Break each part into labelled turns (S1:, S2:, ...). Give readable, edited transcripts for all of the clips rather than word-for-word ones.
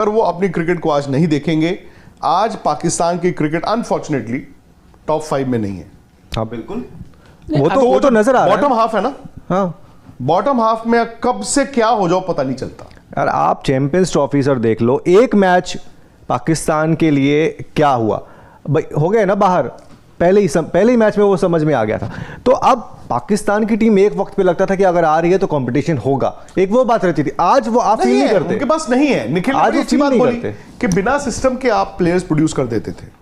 S1: अगर वो अपनी क्रिकेट को आज नहीं देखेंगे, आज पाकिस्तान की क्रिकेट अनफॉर्चुनेटली टॉप 5 में नहीं है।
S2: हाँ बिल्कुल, वो तो नजर आ रहा है।
S1: बॉटम हाफ है ना।
S2: हाँ,
S1: बॉटम हाफ में कब से क्या हो जाओ पता नहीं चलता
S2: यार। आप चैंपियंस ट्रॉफी सर देख लो, एक मैच पाकिस्तान के लिए क्या हुआ, भाई हो गए ना बाहर, पहले ही मैच में वो समझ में आ गया था। तो अब पाकिस्तान की टीम एक वक्त पे लगता था कि अगर आ रही है तो कंपटीशन होगा, एक वो बात रहती थी। आज वो आप फील नहीं करते,
S1: उनके पास नहीं है। निखिल
S2: आज वो फील नहीं करते
S1: कि बिना सिस्टम के आप प्लेयर्स प्रोड्यूस कर देते थे।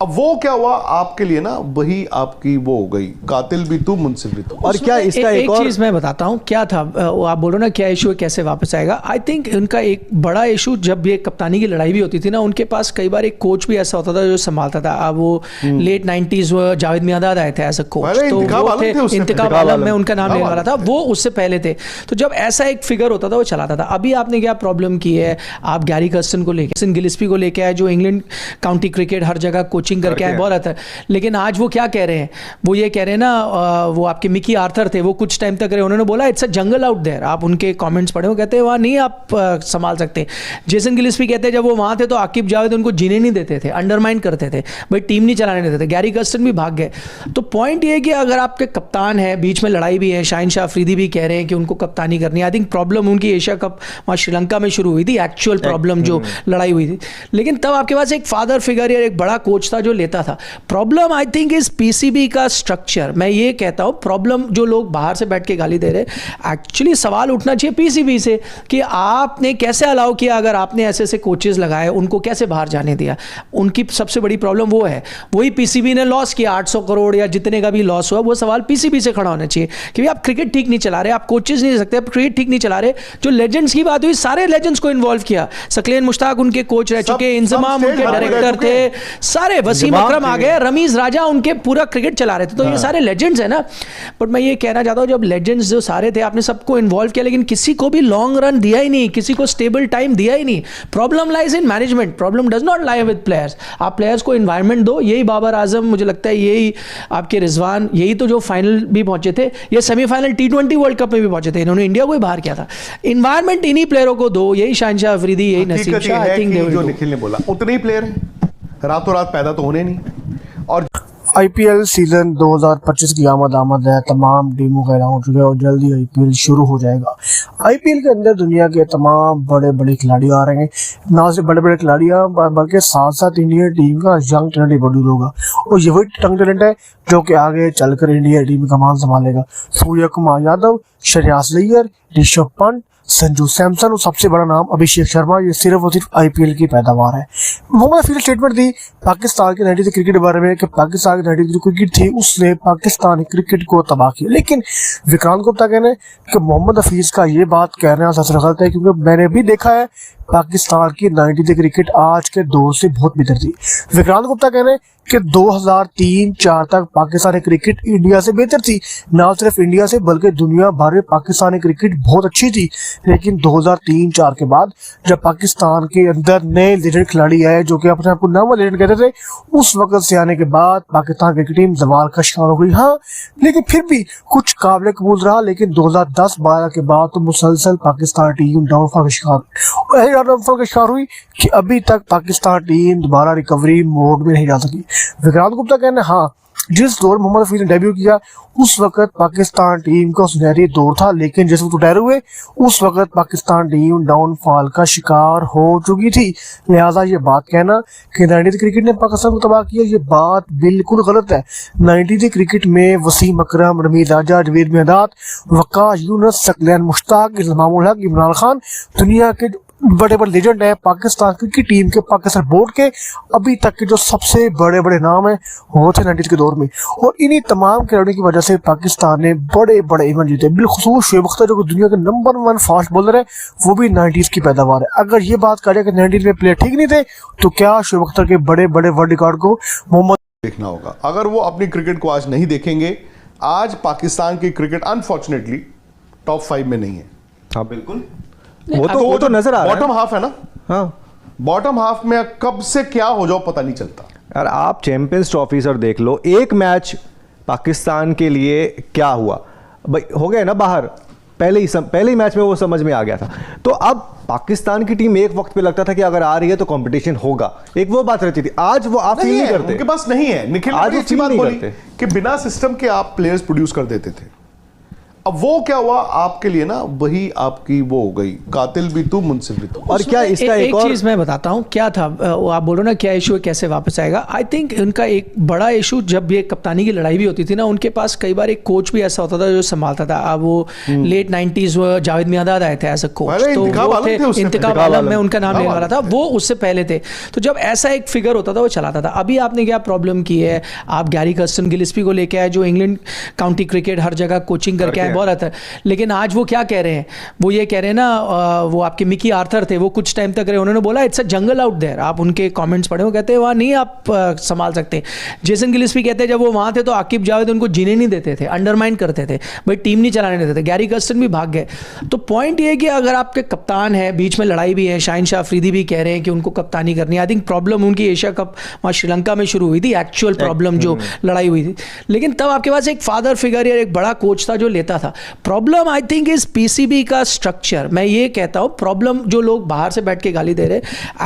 S1: अब वो क्या हुआ आपके लिए ना, वही आपकी वो हो गई, कातिल भी तू मुनसिफ भी तू।
S2: और क्या इसका
S3: एक चीज मैं बताता हूँ क्या था, वो आप बोल रहे हो ना क्या इशू है, कैसे वापस आएगा। आई थिंक उनका एक बड़ा इशू, जब ये कप्तानी की लड़ाई भी होती थी ना, उनके पास कई बार एक कोच भी ऐसा होता था जो संभालता था। अब वो लेट 90s जावेद मियांदाद आए थे एज अ कोच, तो वो थे इंतकाम आलम में उनका नाम लेने वाला था, वो उससे पहले थे। तो जब ऐसा एक फिगर होता था वो चलाता था। अभी आपने क्या प्रॉब्लम की है, आप गैरी कर्स्टन को लेके, गिलिस्पी को लेके आए जो इंग्लैंड काउंटी क्रिकेट हर जगह कोचिंग करके आए, बहुत आता है। लेकिन आज वो क्या कह रहे हैं, वो ये कह रहे हैं ना, वो आपके मिकी आर्थर थे, वो कुछ टाइम तक रहे, उन्होंने बोला it's a jungle out there. आप उनके कमेंट्स पढ़े हो, कहते हैं वहाँ नहीं आप संभाल सकते। जेसन गिलिस्पी कहते हैं जब वो वहाँ थे तो आकिब जावेद उनको जीने नहीं देते थे, अंडरमाइन करते थे, भाई टीम नहीं चलाने देते थे। गैरी कर्स्टन भी भाग गए। तो पॉइंट ये है कि अगर आपके कप्तान है, बीच में लड़ाई भी है, शाहिन शाह अफरीदी भी कह रहे हैं कि उनको कप्तानी करनी है। आई थिंक प्रॉब्लम उनकी एशिया कप वहाँ श्रीलंका में शुरू हुई थी, एक्चुअल प्रॉब्लम जो लड़ाई हुई थी। लेकिन तब आपके पास एक फादर फिगर या एक बड़ा कोच था जो लेता था। Problem I think is PCB का स्ट्रक्चर। मैं ये कहता हूं प्रॉब्लम, जो लोग बाहर से बैठ के गाली दे रहे, एक्चुअली सवाल उठना चाहिए पीसीबी से कि आपने कैसे अलाउ किया, अगर आपने ऐसे ऐसे कोचेस लगाए, उनको कैसे बाहर जाने दिया। उनकी सबसे बड़ी प्रॉब्लम वो है, वही पीसीबी ने लॉस किया 800 करोड़ या जितने का भी लॉस हुआ, वो सवाल पीसीबी से खड़ा होना चाहिए कि भाई आप क्रिकेट ठीक नहीं चला रहे, आप कोचेस नहीं सकते, आप क्रिकेट ठीक नहीं चला रहे। जो लेजेंड्स की बात हुई, सारे लेजेंड्स को इन्वॉल्व किया। सकलेन मुश्ताक उनके कोच रह चुके, इंजमाम उनके डायरेक्टर थे, सारे वसीम अकरम आ गए, रमीज राजा उनके पूरा क्रिकेट चला रहे थे। तो ये सारे लेजेंड्स हैं ना। बट मैं ये कहना चाहता हूं, जब लेजेंड्स जो सारे थे, आपने सबको इन्वॉल्व किया, लेकिन किसी को भी लॉन्ग रन दिया ही नहीं, किसी को स्टेबल टाइम दिया ही नहीं। Problem lies in management, problem does not lie with players. आप प्लेयर्स को इन्वायरमेंट दो। यही बाबर आजम, मुझे लगता है यही आपके रिजवान, यही तो जो फाइनल भी पहुंचे थे, ये सेमीफाइनल T20 वर्ल्ड कप में भी पहुंचे थे, इन्होंने इंडिया को ही बाहर किया था। इन्वायरमेंट इन्हीं प्लेयरों को दो, यही शाहिन शाह अफरीदी, यही नसीम शाह। आई थिंक
S1: जो निखिल ने बोला, उतने ही प्लेयर हैं, रातों रात पैदा तो होने नहीं। और
S4: आईपीएल सीजन 2025 की आमद है। तमाम टीमों का ऐलान हो चुका है और जल्दी आईपीएल शुरू हो जाएगा। आईपीएल के अंदर दुनिया के तमाम बड़े बड़े खिलाड़ी आ रहे हैं। ना सिर्फ बड़े बड़े खिलाड़ी बल्कि साथ साथ इंडिया टीम का यंग टैलेंट प्रोड्यूस होगा, और ये वही यंग टैलेंट है जो कि आगे चलकर इंडिया टीम का कमान संभालेगा। सूर्य कुमार यादव, श्रेयस अय्यर, ऋषभ पंत, संजू सैमसन और सबसे बड़ा नाम अभिषेक शर्मा, ये सिर्फ और सिर्फ आईपीएल की पैदावार है। मोहम्मद हफीज स्टेटमेंट दी पाकिस्तान के 90 क्रिकेट के बारे में कि पाकिस्तान की 90 जो क्रिकेट थी उसने पाकिस्तानी क्रिकेट को तबाह किया। लेकिन विक्रांत गुप्ता कहने कि मोहम्मद हफीज का ये बात कहना सच गलत है, क्योंकि मैंने भी देखा है पाकिस्तान की 90 क्रिकेट आज के दौर से बहुत बेहतर थी। विक्रांत गुप्ता कहने कि 2003-04 तक पाकिस्तानी क्रिकेट इंडिया से बेहतर थी। ना सिर्फ इंडिया से बल्कि दुनिया भर में पाकिस्तानी क्रिकेट बहुत अच्छी थी। लेकिन 2003-04 के बाद जब पाकिस्तान के अंदर नए लेजेंड खिलाड़ी आए जो कि अपने आप को नाम लेजेंड कहते थे, उस वक्त से आने के बाद पाकिस्तान क्रिकेट टीम जवाल का शिकार हो गई। हाँ, लेकिन फिर भी कुछ काबिल कबूल रहा। लेकिन 2010-12 के बाद तो मुसलसल पाकिस्तान टीम डाउनफॉल का शिकार हुई कि अभी तक पाकिस्तान टीम दोबारा रिकवरी मोड में नहीं जा सकी। विक्रांत गुप्ता कहना, हाँ, जिस दौर मोहम्मद हफीज ने डेब्यू किया उस वक्त पाकिस्तान टीम का सुनहरी दौर था, लेकिन जिस वक्त रिटायर हुए उस वक्त पाकिस्तान टीम डाउनफॉल का शिकार हो चुकी थी। लिहाजा ये बात कहना कि 90 क्रिकेट ने पाकिस्तान को तबाह किया, ये बात बिल्कुल गलत है। 90 क्रिकेट में वसीम अकरम, रमीज राजा, जावेद मियांदाद, वकास यूनुस, सकलैन मुश्ताक, इल्जामुल हक, इमरान खान दुनिया के बड़े बड़े लेजेंड है। पाकिस्तान क्रिकेट टीम के, पाकिस्तान बोर्ड के अभी तक के जो सबसे बड़े बड़े नाम हैं वो थे 90 के दौर में, और इन्हीं तमाम खिलाड़ियों की वजह से पाकिस्तान ने बड़े बड़े इवेंट जीते। बिलखुसूस शोएब अख्तर जो कि दुनिया के नंबर 1 फास्ट बॉलर है, वो भी 90 की पैदावार है। अगर ये बात करें कि 90 में प्लेयर ठीक नहीं थे, तो क्या शोएब अख्तर के बड़े बड़े वर्ल्ड रिकॉर्ड को मोहम्मद
S1: देखना होगा। अगर वो अपनी क्रिकेट को आज नहीं देखेंगे, आज पाकिस्तान की क्रिकेट अनफॉर्चुनेटली टॉप 5 में नहीं है।
S2: हाँ बिल्कुल, वो तो नजर आ रहा है।
S1: बॉटम हाफ है ना।
S2: हाँ,
S1: बॉटम हाफ में कब से क्या हो जाओ पता नहीं चलता
S2: यार। आप चैंपियंस ट्रॉफी सर देख लो, एक मैच पाकिस्तान के लिए क्या हुआ, भाई हो गए ना बाहर, पहले ही मैच में वो समझ में आ गया था। तो अब पाकिस्तान की टीम एक वक्त पे लगता था कि अगर आ रही है तो कंपटीशन होगा, एक वो बात रहती थी। आज वो आप फील नहीं करते,
S1: उनके पास नहीं है। निखिल ने
S2: आज
S1: बड़ी
S2: वो
S1: अच्छी
S2: feel
S1: बात
S2: नहीं
S1: बोली
S2: करते।
S1: कि बिना सिस्टम के आप प्लेयर्स प्रोड्यूस कर देते थे। अब वो क्या हुआ आपके लिए ना, वही आपकी वो हो गई, कातिल भी तू मुंसिफ भी तू।
S2: और क्या इसका
S3: एक
S2: और
S3: चीज मैं बताता हूँ क्या था, वो आप बोलो ना क्या इशू है कैसे वापस आएगा। आई थिंक उनका एक बड़ा इशू, जब ये कप्तानी की लड़ाई भी होती थी ना, उनके पास कई बार एक कोच भी ऐसा होता था जो संभालता था। अब वो लेट 90s जावेद मियांदाद आए थे एज अ कोच,
S1: अरे
S3: तो
S1: इंतखाब
S3: वो
S1: आलम थे
S3: थे
S1: उससे
S3: इंतखाब
S2: पहले।
S3: आलम, मैं उनका नाम लेने वाला था,
S1: इंतखाब
S3: वो उससे पहले थे। तो जब ऐसा एक फिगर होता था वो चलाता था। अभी आपने क्या प्रॉब्लम की है, आप गैरी कर्स्टन गिलिस्पी को लेके आए जो इंग्लैंड काउंटी क्रिकेट हर जगह कोचिंग करके आए, बहुत अच्छा। लेकिन आज वो क्या कह रहे हैं, वो ये कह रहे हैं ना, वो आपके मिकी आर्थर थे, वो कुछ टाइम तक रहे, उन्होंने बोला it's a jungle out there. आप उनके कमेंट्स पढ़े, वो कहते हैं वहाँ नहीं आप संभाल सकते। जेसन गिलिस्पी कहते हैं जब वो वहाँ थे तो आकिब जावेद उनको जीने नहीं देते थे, अंडरमाइन करते थे, भाई टीम नहीं चलाने देते थे। गैरी कर्स्टन भी भाग गए। तो पॉइंट ये है कि अगर आपके कप्तान है, बीच में लड़ाई भी है, शाहिन शाह अफरीदी भी कह रहे हैं कि उनको कप्तानी करनी है। आई थिंक प्रॉब्लम उनकी एशिया कप वहाँ श्रीलंका में शुरू हुई थी, एक्चुअल प्रॉब्लम जो लड़ाई हुई थी। लेकिन तब आपके पास एक फादर फिगर या एक बड़ा कोच था जो लेता था। Problem I think is PCB का स्ट्रक्चर। मैं ये कहता हूँ प्रॉब्लम, जो लोग बाहर से बैठ के गाली दे रहे,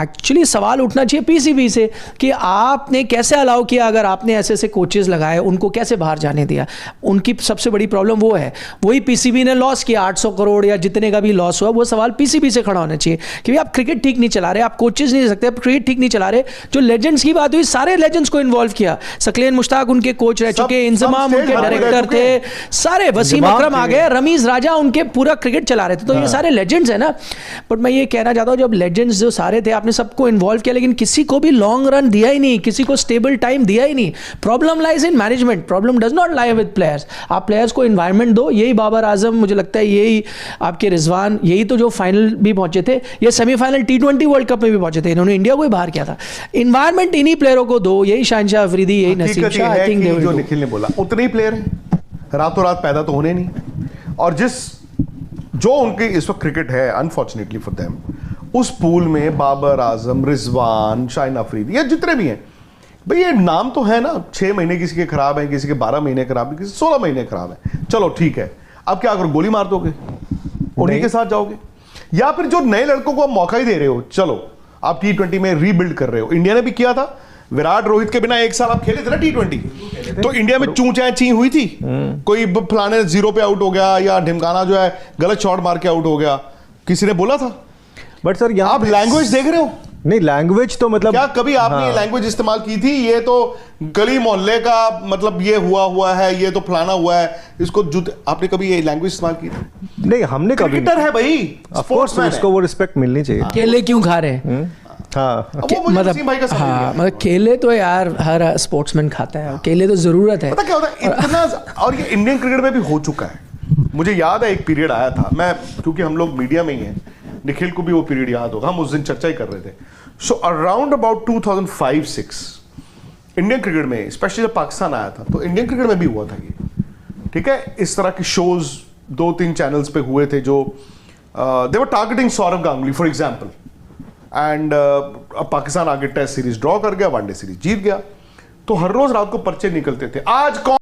S3: एक्चुअली सवाल उठना चाहिए पीसीबी से कि आपने कैसे अलाउ किया, अगर आपने ऐसे ऐसे कोचेस लगाए उनको कैसे बाहर जाने दिया। उनकी सबसे बड़ी प्रॉब्लम वो है, वही पीसीबी ने लॉस किया 800 करोड़ या जितने का भी लॉस हुआ, वो सवाल पीसीबी से खड़ा होना चाहिए कि भाई आप क्रिकेट ठीक नहीं चला रहे, आप कोचेस नहीं दे सकते, आप क्रिकेट ठीक नहीं चला रहे। जो लेजेंड्स की बात हुई, सारे लेजेंड्स को इन्वॉल्व किया। सकलेन मुश्ताक उनके कोच रह चुके, इंजमाम उनके डायरेक्टर थे, सारे वसीम अकरम आ गए, रमीज राजा उनके पूरा क्रिकेट चला रहे थे। तो ये सारे लेजेंड्स है ना। बट मैं ये कहना चाहता हूँ, जब लेजेंड्स जो सारे थे, आपने सबको इन्वॉल्व किया, लेकिन किसी को भी लॉन्ग रन दिया ही नहीं, किसी को स्टेबल टाइम दिया ही नहीं। Problem lies in management, problem does not lie with players. आप प्लेयर्स को इन्वायरमेंट दो। यही बाबर आजम, मुझे लगता है यही आपके रिजवान, यही तो जो फाइनल भी पहुंचे थे, ये सेमीफाइनल T20 वर्ल्ड कप में भी पहुंचे थे, इन्होंने इंडिया को ही बाहर किया था। इन्वायरमेंट इन्हीं प्लेयरों को दो, यही शाहिन शाह अफरीदी, यही नसीम
S1: हकीकत ये
S3: शाह।
S1: है
S3: आई थिंक
S1: कि जो निखिल ने बोला, उतने ही प्लेयर हैं, रातों रात पैदा तो होने नहीं। और जो उनकी इस वक्त क्रिकेट है, अनफॉर्चुनेटली फॉर देम, उस पूल में बाबर आजम, रिजवान, शाहिन अफरीदी, ये जितने भी हैं, भाई ये नाम तो है ना। 6 महीने किसी के खराब हैं, किसी के 12 महीने खराब हैं, किसी 16 महीने खराब हैं। चलो ठीक है, अब क्या करो, गोली मार दोगे, उन्हीं के साथ जाओगे? या फिर जो नए लड़कों को आप मौका ही दे रहे हो, चलो आप T20 में रीबिल्ड कर रहे हो। इंडिया ने भी किया था, विराट रोहित के बिना 1 साल आप खेले थे ना T20, तो इंडिया में चूं चाय ची हुई थी। कोई फलाने 0 पे आउट हो गया, या ढिमकाना जो है गलत शॉट मार के आउट हो गया, किसी ने बोला था?
S2: बट सर यहाँ
S1: आप लैंग्वेज देख रहे हो?
S2: नहीं, लैंग्वेज तो मतलब
S1: क्या कभी आपने ये लैंग्वेज इस्तेमाल की थी, ये तो गली मोहल्ले का मतलब ये हुआ है, ये तो फलाना हुआ है, इसको आपने कभी ये लैंग्वेज इस्तेमाल की थी?
S2: नहीं, हमने कभी
S1: क्रिकेटर है भाई,
S2: ऑफ कोर्स उसको वो रिस्पेक्ट मिलनी चाहिए।
S3: केले क्यों खा रहे हैं?
S2: हाँ,
S1: मतलब भाई का समझ नहीं
S3: हाँ,
S1: आया।
S3: मतलब केले तो यार हर स्पोर्ट्समैन खाता है, केले तो जरूरत है।
S1: पता क्या होता है इतना, और ये इंडियन क्रिकेट में भी हो चुका है। मुझे याद है एक पीरियड आया था, मैं क्योंकि हम लोग मीडिया में ही हैं, निखिल को भी वो पीरियड याद होगा, हम उस दिन चर्चा ही कर रहे थे। So around about 2005-06 Indian cricket में, स्पेशली जब पाकिस्तान आया था, तो इंडियन क्रिकेट में भी हुआ था ये, ठीक है। इस तरह के शोज 2-3 चैनल्स पे हुए थे जो they were targeting Sourav Ganguly for example, and Pakistan आगे टेस्ट सीरीज ड्रॉ कर गया, वनडे सीरीज जीत गया, तो हर रोज रात को पर्चे निकलते थे, आज कौन